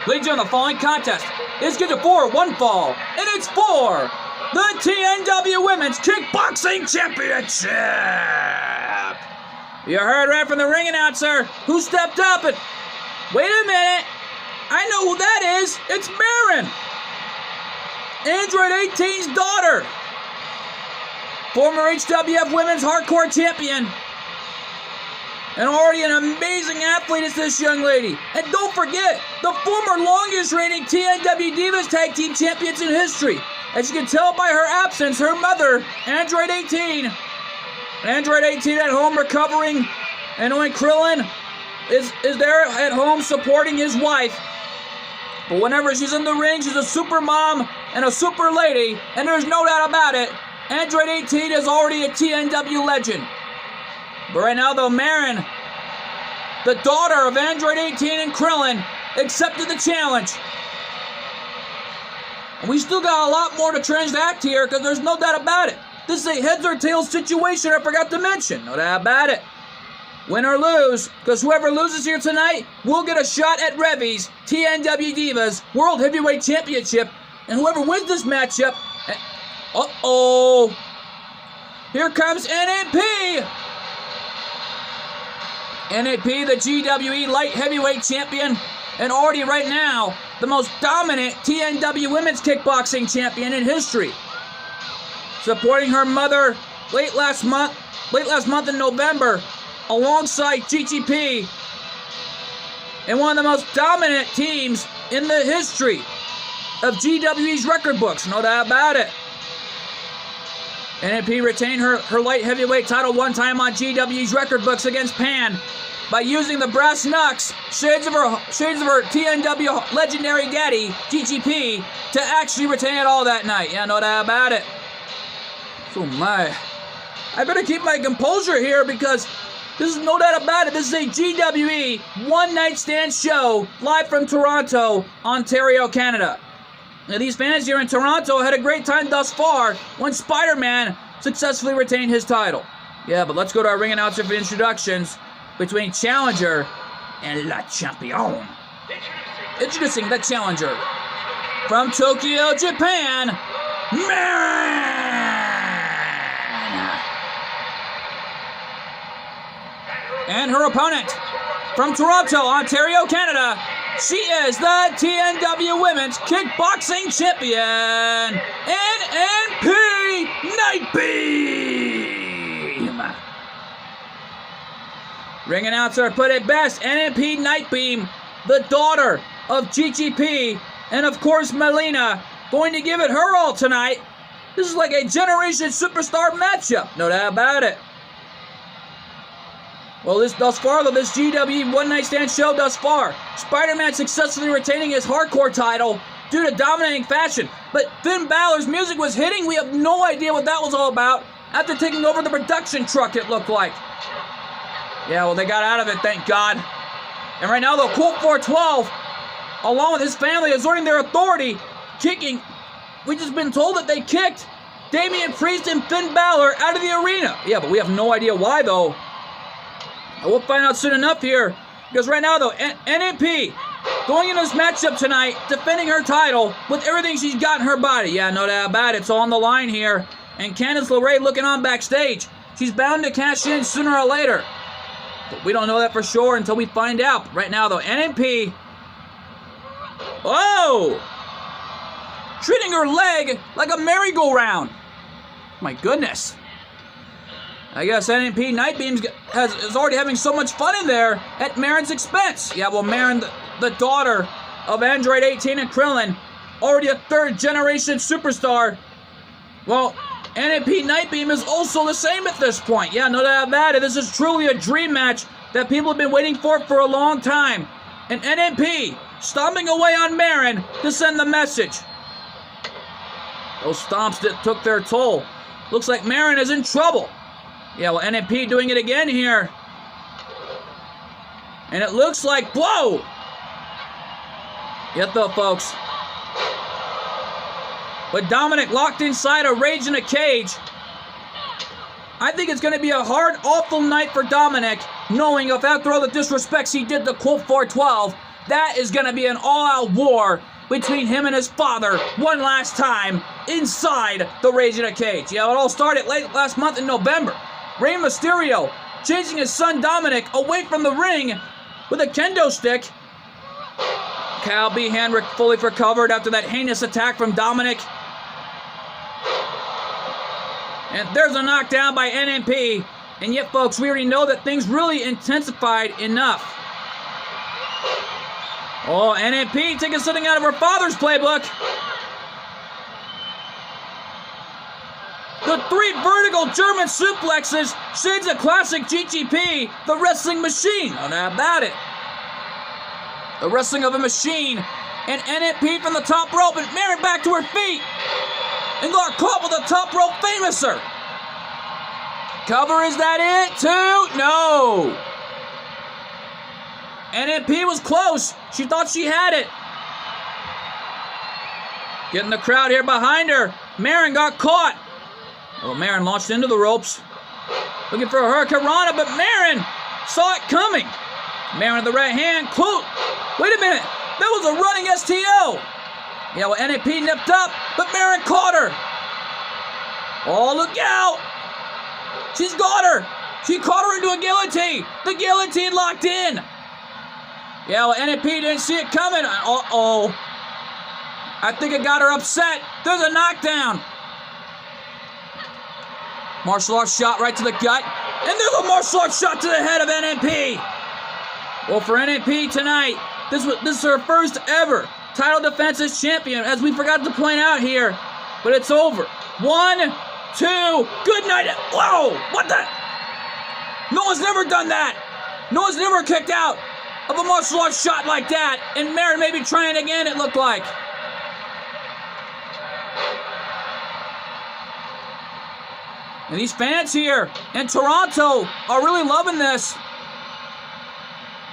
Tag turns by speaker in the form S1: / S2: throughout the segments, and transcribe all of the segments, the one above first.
S1: Ladies and gentlemen, the following contest is scheduled for one fall, and it's for the TNW Women's Kickboxing Championship. You heard right from the ring announcer who stepped up and, wait a minute, I know who that is. It's Marin, Android 18's daughter, former HWF Women's Hardcore Champion, and already an amazing athlete is this young lady. And don't forget, the former longest reigning TNW Divas Tag Team Champions in history. As you can tell by her absence, her mother, Android 18. Android 18 at home recovering, and only Krillin is there at home supporting his wife. But whenever she's in the ring, she's a super mom and a super lady, and there's no doubt about it. Android 18 is already a TNW legend. But right now, though, Marin, the daughter of Android 18 and Krillin, accepted the challenge. And we still got a lot more to transact here, because there's no doubt about it. This is a heads or tails situation I forgot to mention. No doubt about it. Win or lose, because whoever loses here tonight will get a shot at Revy's TNW Divas World Heavyweight Championship. And whoever wins this matchup... Uh-oh! Here comes NAP! NAP, the GWE Light Heavyweight Champion, and already right now, the most dominant TNW Women's Kickboxing Champion in history. Supporting her mother late last month in November, alongside GGP, and one of the most dominant teams in the history of GWE's record books, no doubt about it. NAP retained her light heavyweight title one time on GWE's record books against Pan by using the brass knucks, shades of her TNW legendary daddy, GGP, to actually retain it all that night. Yeah, no doubt about it. So my, I better keep my composure here, because this is no doubt about it. This is a GWE one-night stand show live from Toronto, Ontario, Canada. Now, these fans here in Toronto had a great time thus far when Spider-Man successfully retained his title. Yeah, but let's go to our ring announcer for introductions between Challenger and La Champion. Introducing the Challenger from Tokyo, Japan, Marin! And her opponent from Toronto, Ontario, Canada, she is the TNW Women's Kickboxing Champion, NNP Nightbeam. Ring announcer put it best, NNP Nightbeam, the daughter of GGP, and of course Melina, going to give it her all tonight. This is like a Generation Superstar matchup, no doubt about it. Well, thus far, this GW one-night stand show thus far, Spider-Man successfully retaining his hardcore title due to dominating fashion. But Finn Balor's music was hitting. We have no idea what that was all about after taking over the production truck, it looked like. Yeah, well, they got out of it, thank God. And right now, though, Colt 412, along with his family, exerting their authority, kicking. We've just been told that they kicked Damian Priest and Finn Balor out of the arena. Yeah, but we have no idea why, though. We'll find out soon enough here, because right now, though, NNP going into this matchup tonight, defending her title with everything she's got in her body. Yeah, no doubt about it. It's all on the line here. And Candice LeRae looking on backstage. She's bound to cash in sooner or later. But we don't know that for sure until we find out. But right now, though, NNP... Oh! Treating her leg like a merry-go-round. My goodness. I guess NNP Nightbeam is already having so much fun in there at Marin's expense. Yeah, well, Marin, the daughter of Android 18 and Krillin, already a third-generation superstar. Well, NNP Nightbeam is also the same at this point. Yeah, no doubt about it. This is truly a dream match that people have been waiting for a long time. And NNP stomping away on Marin to send the message. Those stomps that took their toll. Looks like Marin is in trouble. Yeah, well, NNP doing it again here. And it looks like, whoa! Yet though, folks. With Dominic locked inside a rage in a cage, I think it's going to be a hard, awful night for Dominic, knowing if after all the disrespects he did to Colt 412, That is going to be an all-out war between him and his father one last time inside the Rage in a Cage. Yeah, it all started late last month in November. Rey Mysterio chasing his son Dominic away from the ring with a kendo stick. Cal B. Hand fully recovered after that heinous attack from Dominic. And there's a knockdown by NMP. And yet, folks, we already know that things really intensified enough. Oh, NMP taking something out of her father's playbook. The 3 vertical German suplexes, shades of classic GTP, the wrestling machine. No doubt about it. The wrestling of a machine. And NMP from the top rope, and Marin back to her feet. And got caught with a top rope famouser. Cover, is that it? 2? No. NMP was close. She thought she had it. Getting the crowd here behind her. Marin got caught. Well, Marin launched into the ropes. Looking for a Hurricanrana, but Marin saw it coming. Marin with the right hand. Quote. Wait a minute. That was a running STO. Yeah, well, NMP nipped up, but Marin caught her. Oh, look out. She's got her. She caught her into a guillotine. The guillotine locked in. Yeah, well, NMP didn't see it coming. Uh-oh. I think it got her upset. There's a knockdown. Martial arts shot right to the gut. And there's a martial arts shot to the head of NMP. Well, for NMP tonight, this is her first ever title defense as champion, as we forgot to point out here. But it's over. 1, 2, good night. Whoa, what the? No one's never done that. No one's never kicked out of a martial arts shot like that. And Marin may be trying again, it looked like. And these fans here in Toronto are really loving this.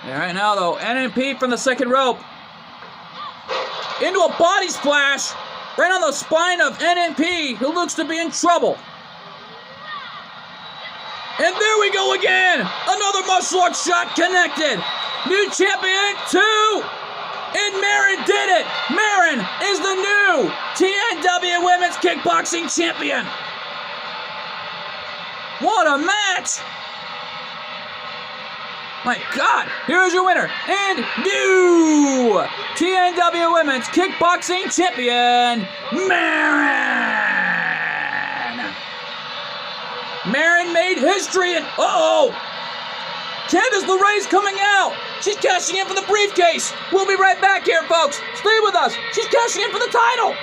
S1: Yeah, right now, though, NMP from the second rope. Into a body splash right on the spine of NMP, who looks to be in trouble. And there we go again. Another martial arts shot connected. New champion 2. And Marin did it. Marin is the new TNW Women's Kickboxing Champion. What a match. My God, here's your winner and new TNW Women's Kickboxing Champion, Marin. Marin made history and, Candice LeRae's coming out. She's cashing in for the briefcase. We'll be right back here, folks. Stay with us. She's cashing in for the title.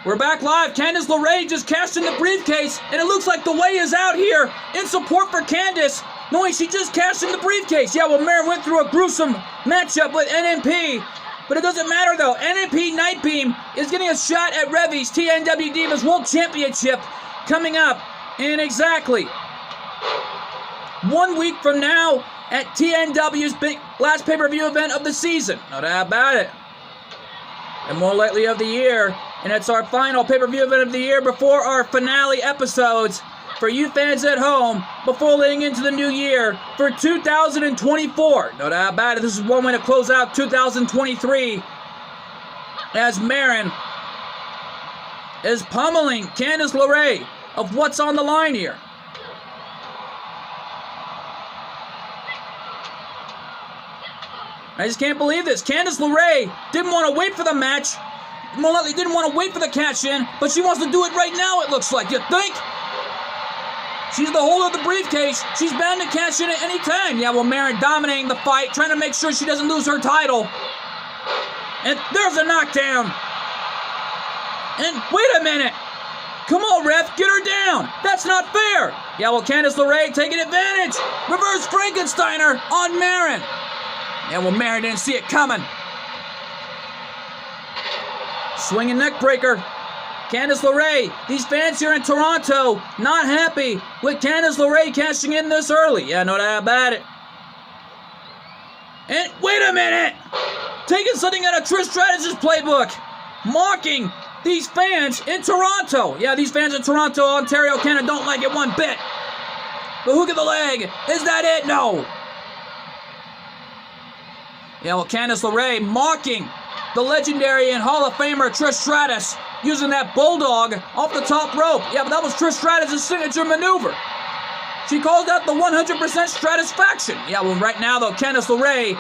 S1: We're back live. Candice LeRae just cashed in the briefcase, and it looks like the way is out here in support for Candice, knowing she just cashed in the briefcase. Yeah, well, Marin went through a gruesome matchup with NMP, but it doesn't matter, though. NMP Nightbeam is getting a shot at Revy's TNW Divas World Championship coming up in exactly 1 week from now at TNW's last pay-per-view event of the season. No doubt about it. And more likely of the year. And it's our final pay-per-view event of the year before our finale episodes for you fans at home before leading into the new year for 2024. No doubt about it. This is one way to close out 2023 as Marin is pummeling Candice LeRae of what's on the line here. I just can't believe this. Candice LeRae didn't want to wait for the match. More likely didn't want to wait for the cash-in, but she wants to do it right now, it looks like. You think? She's the holder of the briefcase. She's bound to cash in at any time. Yeah, well, Marin dominating the fight, trying to make sure she doesn't lose her title. And there's a knockdown. And wait a minute. Come on, ref, get her down. That's not fair. Yeah, well, Candice LeRae taking advantage. Reverse Frankensteiner on Marin. Yeah, well, Marin didn't see it coming. Swinging neck breaker. Candice LeRae. These fans here in Toronto not happy with Candice LeRae cashing in this early. Yeah, no doubt about it. And wait a minute. Taking something out of Trish Stratus's playbook. Mocking these fans in Toronto. Yeah, these fans in Toronto, Ontario, Canada don't like it one bit. The hook of the leg. Is that it? No. Candice LeRae mocking the legendary and Hall of Famer Trish Stratus using that bulldog off the top rope. Yeah, but that was Trish Stratus' signature maneuver. She calls that the 100% Stratusfaction. Yeah, well, right now, though, Candice LeRae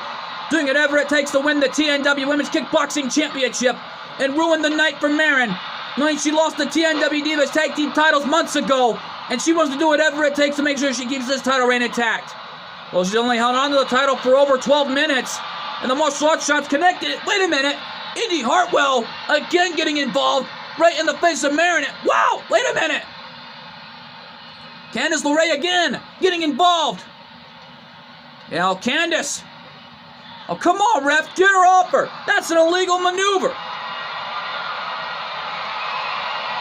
S1: doing whatever it takes to win the TNW Women's Kickboxing Championship and ruin the night for Marin, knowing she lost the TNW Divas Tag Team titles months ago, and she wants to do whatever it takes to make sure she keeps this title reign intact. Well, she's only held on to the title for over 12 minutes, and the martial arts shots connected. Wait a minute. Indy Hartwell again getting involved right in the face of Marin. Wow, wait a minute. Candice LeRae again getting involved. Candice. Oh, come on, ref. Get her off her. That's an illegal maneuver.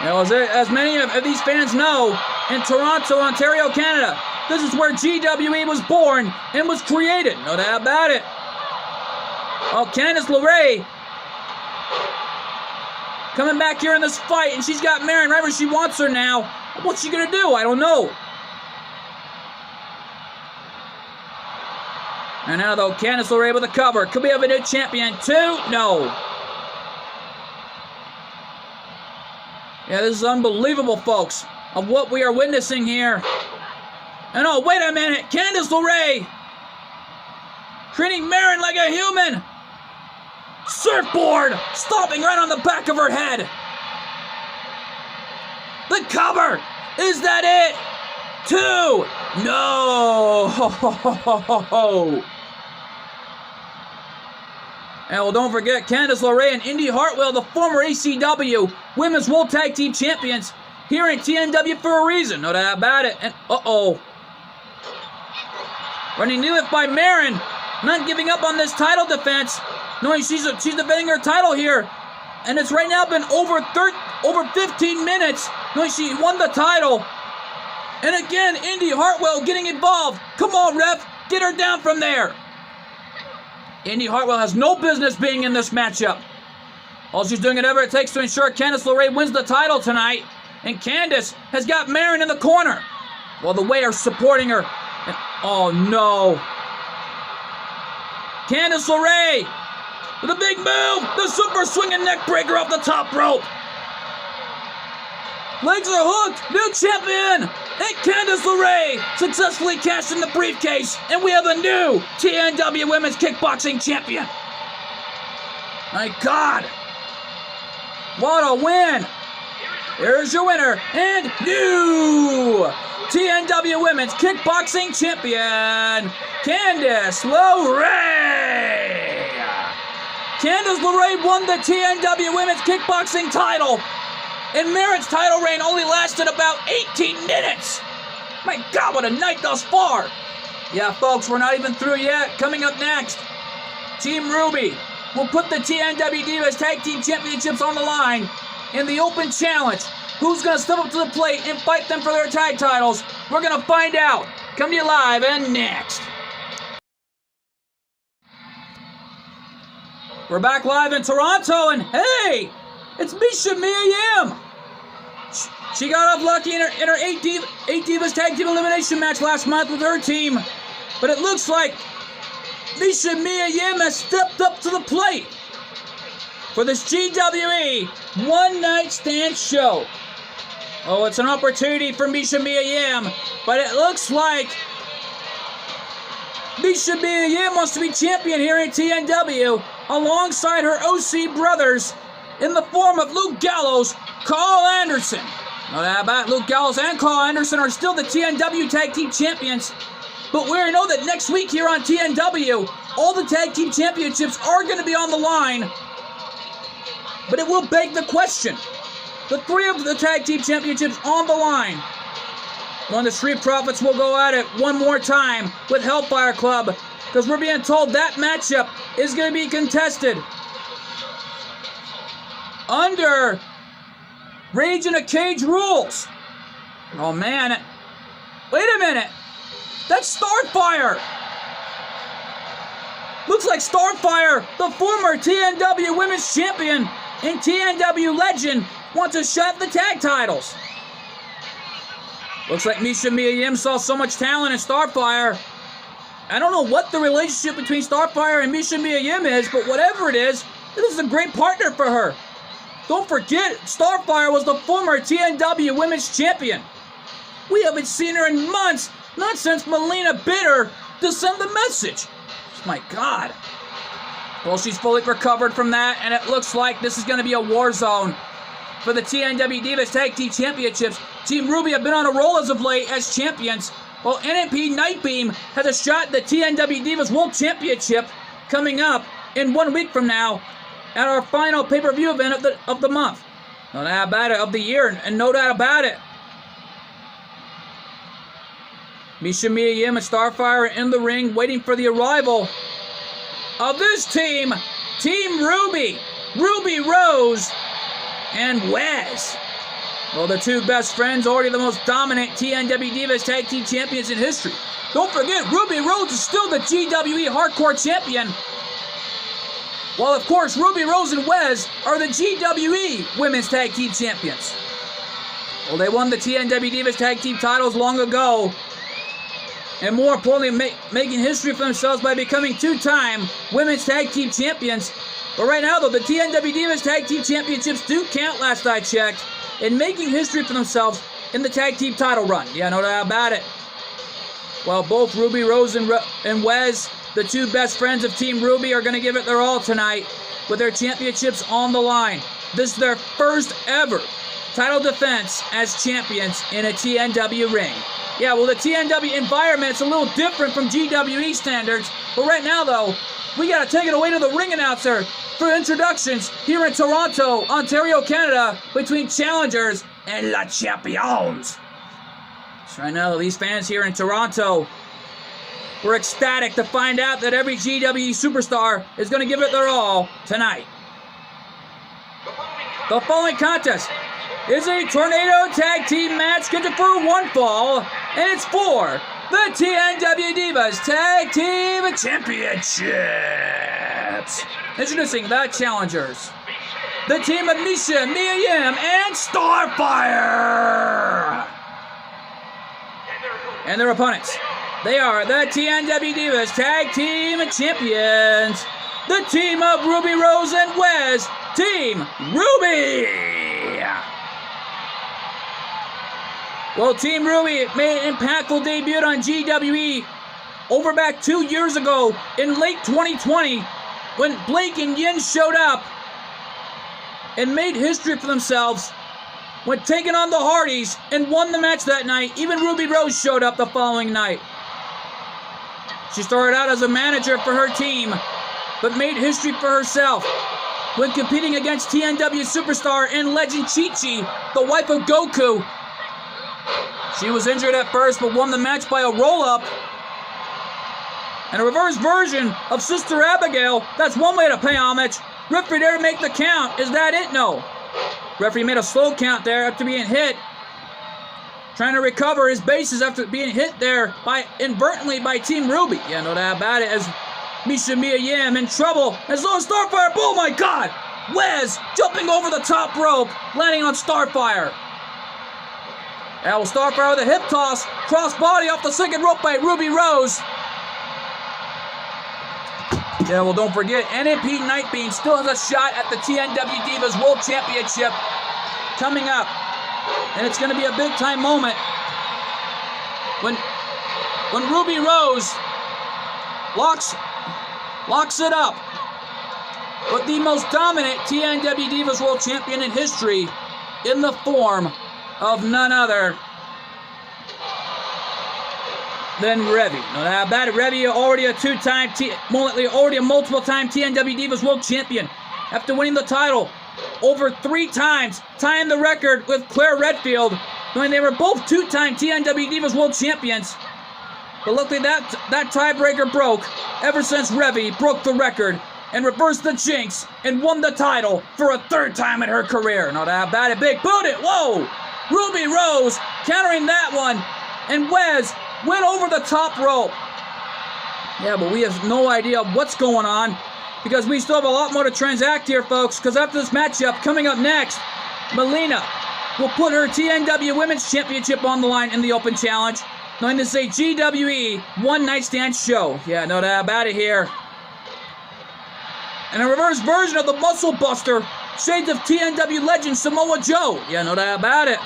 S1: As many of these fans know, in Toronto, Ontario, Canada, this is where GWE was born and was created. No doubt about it. Candice LeRae coming back here in this fight, and she's got Marin right where she wants her now. What's she going to do? I don't know. And now, though, Candice LeRae with a cover. Could we have a new champion, too? No. Yeah, this is unbelievable, folks, of what we are witnessing here. And oh, wait a minute. Candice LeRae treating Marin like a human. Surfboard stomping right on the back of her head. The cover. Is that it? 2. No. And well, don't forget, Candice LeRae and Indy Hartwell, the former ECW Women's World Tag Team Champions, here in TNW for a reason. No doubt about it. And running knee lift by Marin, not giving up on this title defense, knowing she's defending her title here, and it's right now been over 15 minutes, knowing she won the title. And again, Indy Hartwell getting involved. Come on, ref, get her down from there. Indy Hartwell has no business being in this matchup. All she's doing whatever it takes to ensure Candice LeRae wins the title tonight. And Candice has got Marin in the corner, while the Way are supporting her. And, oh no. Candice LeRae with a big move. The super swinging neck breaker off the top rope. Legs are hooked. New champion. And Candice LeRae successfully cashed in the briefcase. And we have a new TNW Women's Kickboxing Champion. My God. What a win. Here's your winner and new TNW Women's Kickboxing Champion, Candice LeRae. Candice LeRae won the TNW Women's Kickboxing title, and Marin's title reign only lasted about 18 minutes. My God, what a night thus far. Yeah, folks, we're not even through yet. Coming up next, Team Ruby will put the TNW Divas Tag Team Championships on the line in the open challenge. Who's going to step up to the plate and fight them for their tag titles? We're going to find out. Come to you live and next. We're back live in Toronto, and hey, it's Misha Mia Yim. She got off lucky in her 8 Divas Tag Team Elimination match last month with her team, but it looks like Misha Mia Yim has stepped up to the plate for this GWE One Night Stand show. Oh, it's an opportunity for Misha Mia Yim, but it looks like Misha Mia Yim wants to be champion here in TNW alongside her OC brothers in the form of Luke Gallows, Carl Anderson. No doubt about it, Luke Gallows and Carl Anderson are still the TNW Tag Team Champions, but we already know that next week here on TNW, all the Tag Team Championships are going to be on the line. But it will beg the question. The 3 of the Tag Team Championships on the line. One of the Street Profits will go at it one more time with Hellfire Club, because we're being told that matchup is going to be contested under Rage in a Cage rules. Oh man. Wait a minute. That's Starfire. Looks like Starfire, the former TNW Women's Champion and TNW legend, wants a shot at the tag titles. Looks like Misha Mia Yim saw so much talent in Starfire I don't know what the relationship between Starfire and Misha Mia Yim is, but whatever it is, this is a great partner for her. Don't forget, Starfire was the former TNW Women's Champion. We haven't seen her in months, not since Melina bid her to send the message. My God. Well, she's fully recovered from that, and it looks like this is going to be a war zone for the TNW Divas Tag Team Championships. Team Ruby have been on a roll as of late as champions, while NMP Nightbeam has a shot at the TNW Divas World Championship coming up in 1 week from now at our final pay-per-view event of the month. No doubt about it, of the year, and no doubt about it. Misha Mia Yim and Starfire are in the ring waiting for the arrival of this team, Team Ruby, Ruby Rose, and Wes. Well, the two best friends, already the most dominant TNW Divas Tag Team Champions in history. Don't forget, Ruby Rose is still the GWE Hardcore Champion. While, of course, Ruby Rose and Wes are the GWE Women's Tag Team Champions. Well, they won the TNW Divas Tag Team titles long ago. And more importantly, making history for themselves by becoming two-time Women's Tag Team Champions. But right now, though, the TNW Divas Tag Team Championships do count, last I checked, in making history for themselves in the Tag Team title run. Yeah, no doubt about it. Well, both Ruby Rose and Wes, the two best friends of Team Ruby, are going to give it their all tonight with their championships on the line. This is their first ever title defense as champions in a TNW ring. Yeah, well, the TNW environment's a little different from GWE standards, but right now, though, we got to take it away to the ring announcer for introductions here in Toronto, Ontario, Canada, between challengers and La Champions. So right now, these fans here in Toronto, we're ecstatic to find out that every GWE superstar is going to give it their all tonight. The following contest is a Tornado Tag Team match scheduled for one fall, and it's for the TNW Divas Tag Team Championships. Introducing the challengers, the team of Misha Mia Yim and Starfire. And their opponents, they are the TNW Divas Tag Team Champions, the team of Ruby Rose and Wes, Team Ruby. Well, Team Ruby made an impactful debut on GWE over back 2 years ago in late 2020 when Blake and Yin showed up and made history for themselves when taking on the Hardys and won the match that night. Even Ruby Rose showed up the following night. She started out as a manager for her team, but made history for herself when competing against TNW superstar and legend Chi-Chi, the wife of Goku. She was injured at first, but won the match by a roll-up. And a reverse version of Sister Abigail. That's one way to pay homage. Referee there to make the count. Is that it? No. Referee made a slow count there after being hit. Trying to recover his bases after being hit there inadvertently by Team Ruby. Yeah, no doubt about it. As Misha Mia Yim in trouble. As though Starfire. Oh my God! Wes jumping over the top rope, landing on Starfire. And will Starfire with a hip toss, cross body off the second rope by Ruby Rose. Yeah, well, don't forget, NMP Nightbeam still has a shot at the TNW Divas World Championship coming up. And it's going to be a big-time moment when Ruby Rose locks it up with the most dominant TNW Divas World Champion in history in the form of none other than Revy. No doubt about it. Revy already a multiple-time TNW Divas World Champion after winning the title over 3 times, tying the record with Claire Redfield when they were both 2-time TNW Divas World Champions. But luckily that tiebreaker broke ever since Revy broke the record and reversed the jinx and won the title for a 3rd time in her career. No doubt about it. Big boot it. Whoa! Ruby Rose countering that one, and Wes went over the top rope. Yeah, but we have no idea what's going on because we still have a lot more to transact here, folks, because after this matchup, coming up next, Melina will put her TNW Women's Championship on the line in the open challenge. knowing this is a GWE One Night Stand show. Yeah, no doubt about it here. And a reverse version of the Muscle Buster, shades of TNW legend Samoa Joe. Yeah, no doubt about it.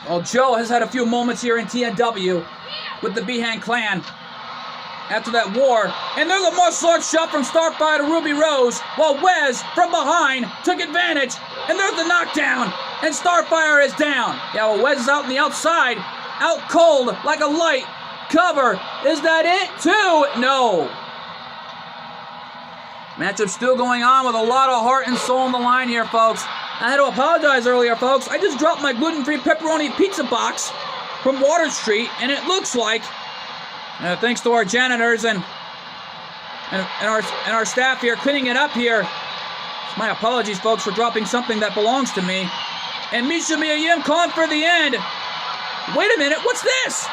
S1: Well, Joe has had a few moments here in TNW with the Behan clan after that war. And there's a martial arts shot from Starfire to Ruby Rose, while Wes, from behind, took advantage. And there's the knockdown, and Starfire is down. Yeah, well, Wes is out on the outside, out cold like a light. Cover. Is that it? 2? No. Matchup still going on with a lot of heart and soul on the line here, folks. I had to apologize earlier, folks. I just dropped my gluten-free pepperoni pizza box from Water Street, and it looks like, thanks to our janitors and our staff here cleaning it up here. My apologies, folks, for dropping something that belongs to me. And Misha Miyayim calling for the end. Wait a minute, what's this?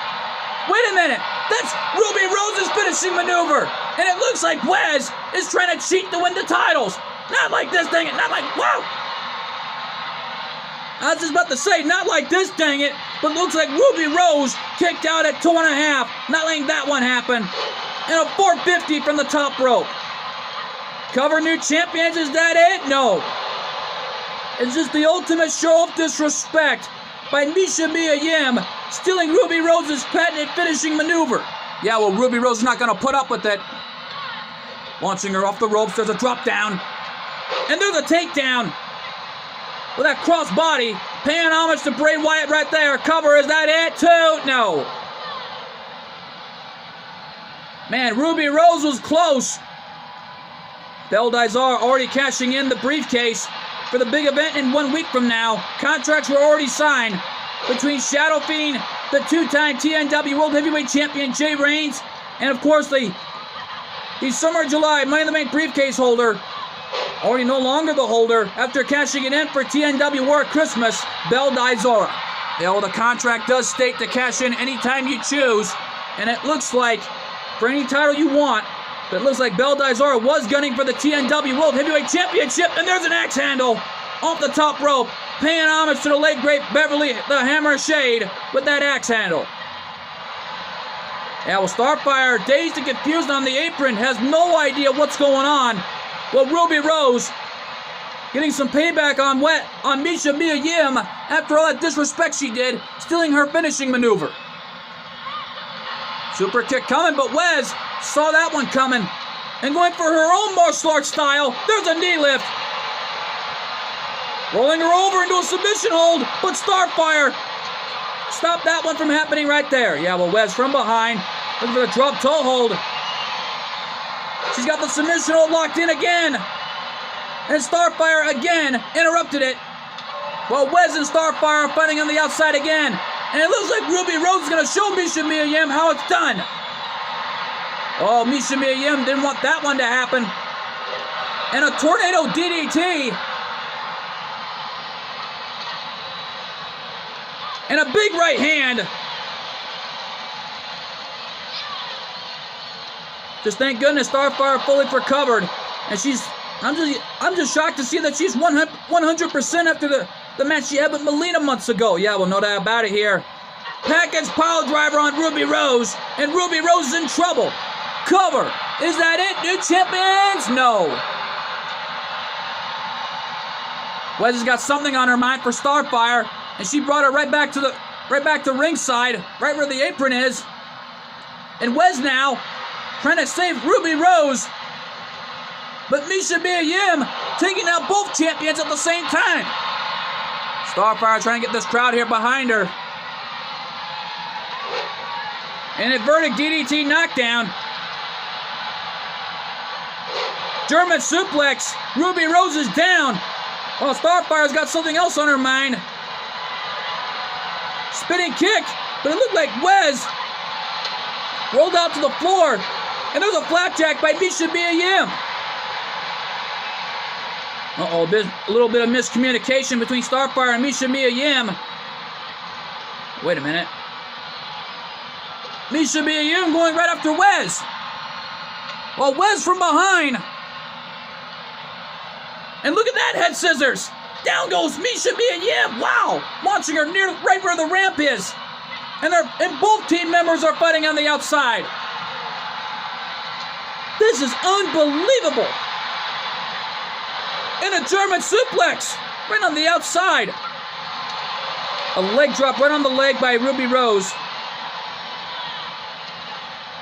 S1: Wait a minute, that's Ruby Rose's finishing maneuver. And it looks like Wes is trying to cheat to win the titles. Not like this, dang it, not like, wow. I was just about to say, not like this, dang it, but looks like Ruby Rose kicked out at 2.5, not letting that one happen. And a 450 from the top rope. Cover new champions, is that it? No. It's just the ultimate show of disrespect by Misha Miyayim, stealing Ruby Rose's patented finishing maneuver. Yeah, well, Ruby Rose is not going to put up with it. Launching her off the ropes, there's a drop down. And there's a takedown. With that cross body, paying homage to Bray Wyatt right there. Cover, is that it? 2? No. Man, Ruby Rose was close. Belle Dysar already cashing in the briefcase for the big event in 1 week from now. Contracts were already signed between Shadow Fiend, the 2-time TNW World Heavyweight Champion Jay Reigns, and of course the Summer July Money in the Bank briefcase holder, already no longer the holder, after cashing it in for TNW War Christmas, Belle Dysar. Yeah, well, the contract does state to cash in anytime you choose, and it looks like, for any title you want, it looks like Belle Dysar was gunning for the TNW World Heavyweight Championship, and there's an axe handle off the top rope, paying homage to the late great Beverly the Hammer Shade with that axe handle. Yeah, well, Starfire, dazed and confused on the apron, has no idea what's going on. Well, Ruby Rose getting some payback on Misha Miyayim after all that disrespect she did, stealing her finishing maneuver. Super kick coming, but Wes saw that one coming. And going for her own martial arts style, there's a knee lift. Rolling her over into a submission hold, but Starfire stopped that one from happening right there. Yeah, well, Wes from behind, looking for the drop toe hold. She's got the submission hold locked in again. And Starfire again interrupted it. While Wes and Starfire are fighting on the outside again. And it looks like Ruby Rose is going to show Misha Miyayim how it's done. Oh, Misha Miyayim didn't want that one to happen. And a tornado DDT. And a big right hand. Just thank goodness Starfire fully recovered. And I'm just shocked to see that she's 100% after the match she had with Melina months ago. Yeah, well, no doubt about it here. Package pile driver on Ruby Rose, and Ruby Rose is in trouble. Cover. Is that it? New champions? No. Wes has got something on her mind for Starfire, and she brought her right back to ringside, right where the apron is. And Wes now trying to save Ruby Rose. But Misha Miyayim taking out both champions at the same time. Starfire trying to get this crowd here behind her. An inverted DDT knockdown. German suplex. Ruby Rose is down. Oh, Starfire's got something else on her mind. Spinning kick. But it looked like Wes rolled out to the floor. And there's a flapjack by Misha Miyayim. Uh-oh, a little bit of miscommunication between Starfire and Misha Miyayim. Wait a minute. Misha Miyayim going right after Wes. Well, Wes from behind. And look at that, head scissors. Down goes Misha Miyayim. Wow. Launching her right where the ramp is. And both team members are fighting on the outside. This is unbelievable. And a German suplex right on the outside. A leg drop right on the leg by Ruby Rose.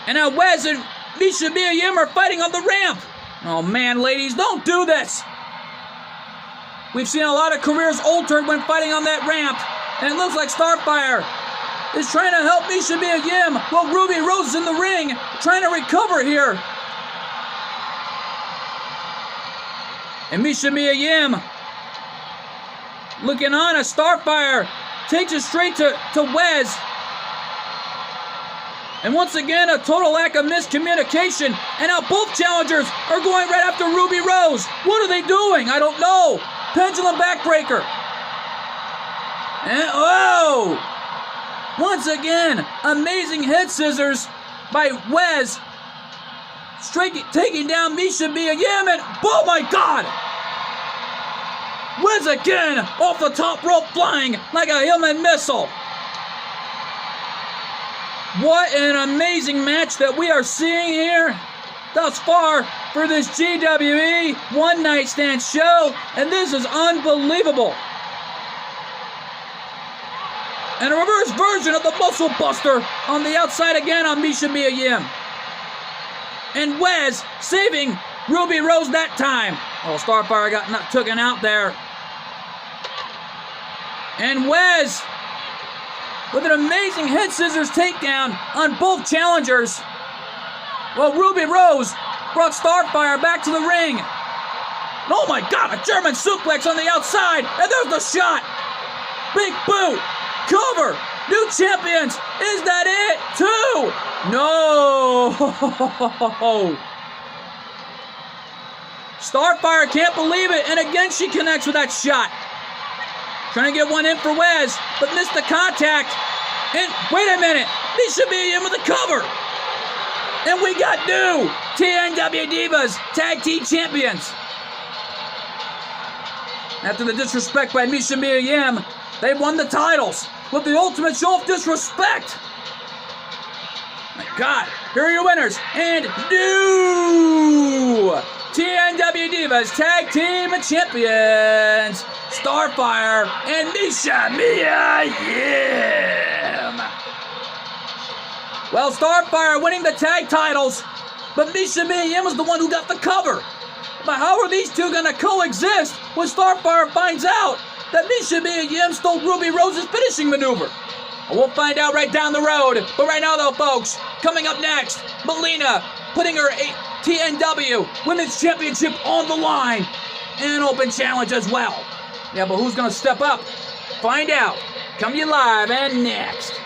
S1: And now Wes and Misha Mia Yim are fighting on the ramp. Oh man, ladies, don't do this. We've seen a lot of careers altered when fighting on that ramp. And it looks like Starfire is trying to help Misha Mia Yim while Ruby Rose is in the ring, trying to recover here. And Misha Mia Yim looking on as Starfire takes it straight to Wes. And once again, a total lack of miscommunication. And now both challengers are going right after Ruby Rose. What are they doing? I don't know. Pendulum backbreaker. And oh! Once again, amazing head scissors by Wes. Straight taking down Misha Mia Yim. And oh my God! Wes again off the top rope flying like a Hillman missile. What an amazing match that we are seeing here thus far for this GWE One Night Stand show, and this is unbelievable. And a reverse version of the Muscle Buster on the outside again on Misha Mia Yim. And Wes saving Ruby Rose that time. Oh, Starfire got taken out there. And Wes with an amazing head scissors takedown on both challengers. Well, Ruby Rose brought Starfire back to the ring. Oh my God, a German suplex on the outside. And there's the shot. Big boot. Cover. New champions. Is that it? 2. No. Starfire can't believe it. And again, she connects with that shot. Trying to get one in for Wes, but missed the contact. And wait a minute, Misha Mia Yim with a cover. And we got new TNW Divas Tag Team Champions. After the disrespect by Misha Mia Yim, they won the titles with the ultimate show of disrespect. My God, here are your winners and new TNW Divas Tag Team Champions, Starfire and Misha Mia Yim. Well, Starfire winning the tag titles, but Misha Mia Yim was the one who got the cover. But how are these two going to coexist when Starfire finds out that Misha Mia Yim stole Ruby Rose's finishing maneuver? Well, we'll find out right down the road. But right now, though, folks, coming up next, Melina putting her TNW Women's Championship on the line. And open challenge as well. Yeah, but who's going to step up? Find out. Coming to you live and next.